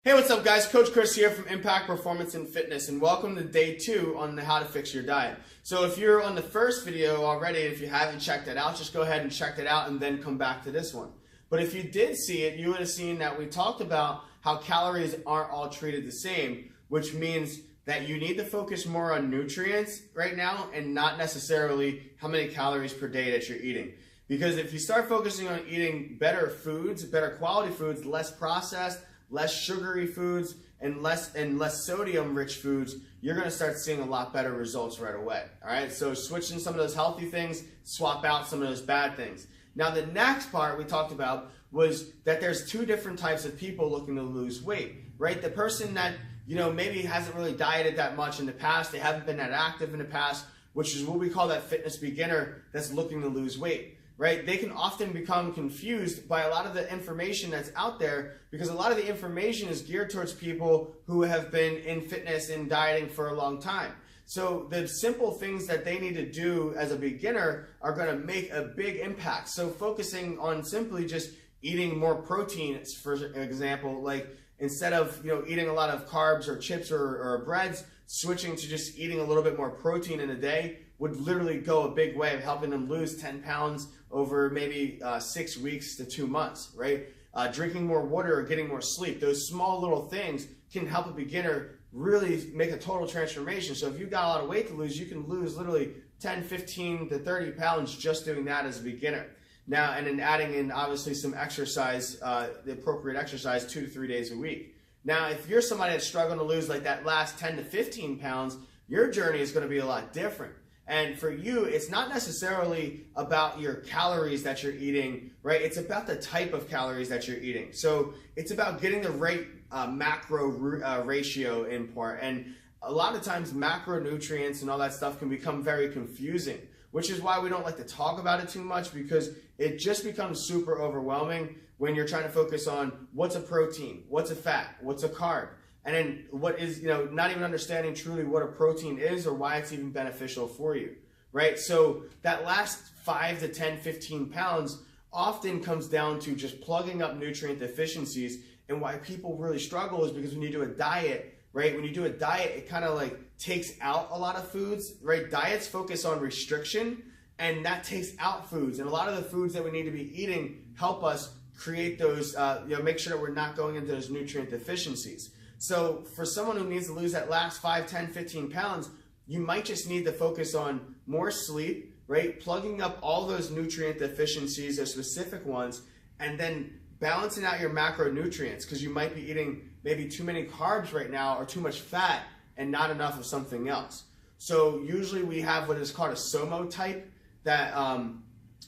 Hey, what's up guys? Coach Chris here from Impact Performance and Fitness, and welcome to day 2 on how to fix your diet. So if you're on the first video already, and if you haven't checked it out, just go ahead and check it out and then come back to this one. But if you did see it, you would have seen that we talked about how calories aren't all treated the same, which means that you need to focus more on nutrients right now and not necessarily how many calories per day that you're eating. Because if you start focusing on eating better foods, better quality foods, less processed, less sugary foods, and less sodium rich foods, you're going to start seeing a lot better results right away. All right, so switching some of those healthy things, swap out some of those bad things. Now the next part we talked about was that there's two different types of people looking to lose weight, right? The person that, you know, maybe hasn't really dieted that much in the past, they haven't been that active in the past, which is what we call that fitness beginner that's looking to lose weight. Right? They can often become confused by a lot of the information that's out there, because a lot of the information is geared towards people who have been in fitness and dieting for a long time. So the simple things that they need to do as a beginner are going to make a big impact. So focusing on simply just eating more protein, for example, like instead of eating a lot of carbs or chips or breads, switching to just eating a little bit more protein in a day would literally go a big way of helping them lose 10 pounds over maybe 6 weeks to 2 months, right? Drinking more water or getting more sleep. Those small little things can help a beginner really make a total transformation. So if you've got a lot of weight to lose, you can lose literally 10, 15 to 30 pounds just doing that as a beginner. Now, and then adding in obviously some exercise, the appropriate exercise 2 to 3 days a week. Now, if you're somebody that's struggling to lose like that last 10 to 15 pounds, your journey is going to be a lot different. And for you, it's not necessarily about your calories that you're eating, right? It's about the type of calories that you're eating. So it's about getting the right macro ratio in part. And a lot of times macronutrients and all that stuff can become very confusing, which is why we don't like to talk about it too much, because it just becomes super overwhelming when you're trying to focus on what's a protein, what's a fat, what's a carb. And then what is, not even understanding truly what a protein is or why it's even beneficial for you, right? So that last 5 to 10, 15 pounds often comes down to just plugging up nutrient deficiencies. And why people really struggle is because when you do a diet, right? When you do a diet, it kind of like takes out a lot of foods, right? Diets focus on restriction, and that takes out foods. And a lot of the foods that we need to be eating help us create those, make sure that we're not going into those nutrient deficiencies. So for someone who needs to lose that last 5, 10, 15 pounds, you might just need to focus on more sleep, right? Plugging up all those nutrient deficiencies, those specific ones, and then balancing out your macronutrients, because you might be eating maybe too many carbs right now or too much fat and not enough of something else. So usually we have what is called a SOMO type that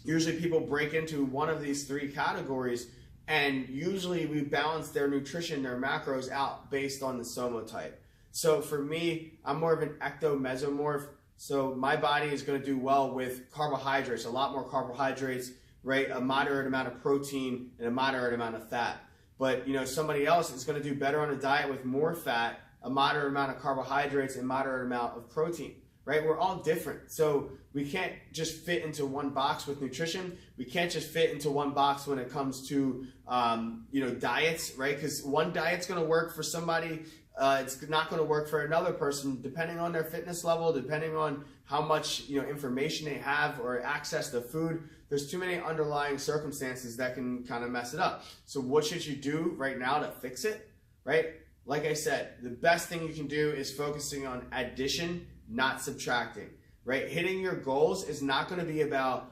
usually people break into one of these 3 categories. And usually we balance their nutrition, their macros out based on the SOMO type. So for me, I'm more of an ectomesomorph. So my body is going to do well with carbohydrates, a lot more carbohydrates, right? A moderate amount of protein and a moderate amount of fat. But somebody else is going to do better on a diet with more fat, a moderate amount of carbohydrates, and moderate amount of protein. Right? We're all different. So we can't just fit into one box with nutrition. We can't just fit into one box when it comes to, diets, right? Because one diet's going to work for somebody. It's not going to work for another person, depending on their fitness level, depending on how much, information they have or access to food. There's too many underlying circumstances that can kind of mess it up. So what should you do right now to fix it, right? Like I said, the best thing you can do is focusing on addition, not subtracting, right? Hitting your goals is not going to be about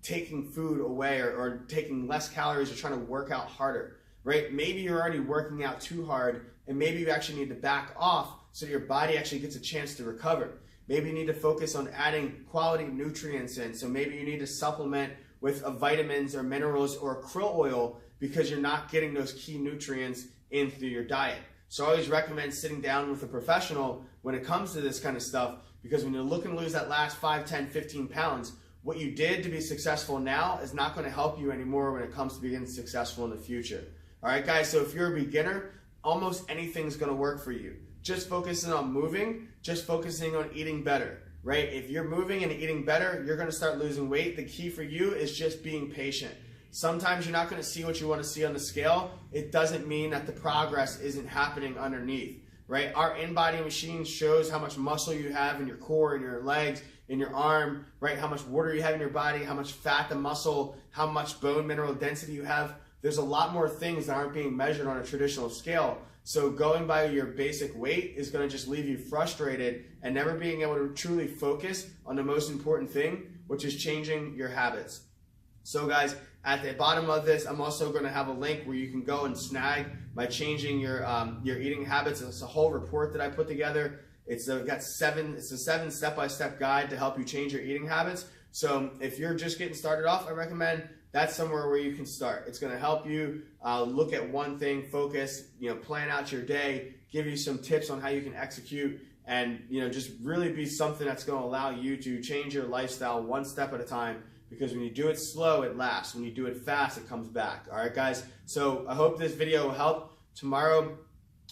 taking food away or taking less calories or trying to work out harder, right? Maybe you're already working out too hard, and maybe you actually need to back off so your body actually gets a chance to recover. Maybe you need to focus on adding quality nutrients in. So maybe you need to supplement with vitamins or minerals or krill oil because you're not getting those key nutrients in through your diet. So I always recommend sitting down with a professional when it comes to this kind of stuff, because when you're looking to lose that last 5, 10, 15 pounds, what you did to be successful now is not going to help you anymore when it comes to being successful in the future. All right, guys, so if you're a beginner, almost anything's going to work for you. Just focusing on moving, just focusing on eating better, right? If you're moving and eating better, you're going to start losing weight. The key for you is just being patient. sometimes you're not going to see what you want to see on the scale. It doesn't mean that the progress isn't happening underneath, right? Our InBody machine shows how much muscle you have in your core, in your legs, in your arm, right? How much water you have in your body, how much fat the muscle, how much bone mineral density you have. There's a lot more things that aren't being measured on a traditional scale. So going by your basic weight is going to just leave you frustrated and never being able to truly focus on the most important thing, which is changing your habits. So guys, at the bottom of this, I'm also going to have a link where you can go and snag by changing your eating habits. It's a whole report that I put together. It's a seven step-by-step guide to help you change your eating habits. So if you're just getting started off, I recommend that's somewhere where you can start. It's going to help you look at one thing, focus, plan out your day, give you some tips on how you can execute, and just really be something that's going to allow you to change your lifestyle one step at a time. Because when you do it slow, it lasts. When you do it fast, it comes back. All right, guys? So I hope this video will help. Tomorrow,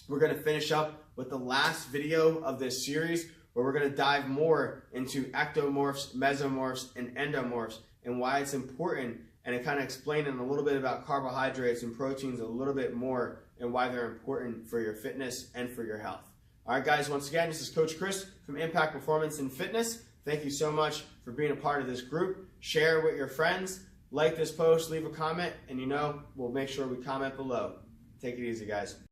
we're going to finish up with the last video of this series, where we're going to dive more into ectomorphs, mesomorphs, and endomorphs, and why it's important, and kind of explaining a little bit about carbohydrates and proteins a little bit more, and why they're important for your fitness and for your health. All right, guys, once again, this is Coach Chris from Impact Performance and Fitness. Thank you so much for being a part of this group. Share with your friends, like this post, leave a comment, and we'll make sure we comment below. Take it easy, guys.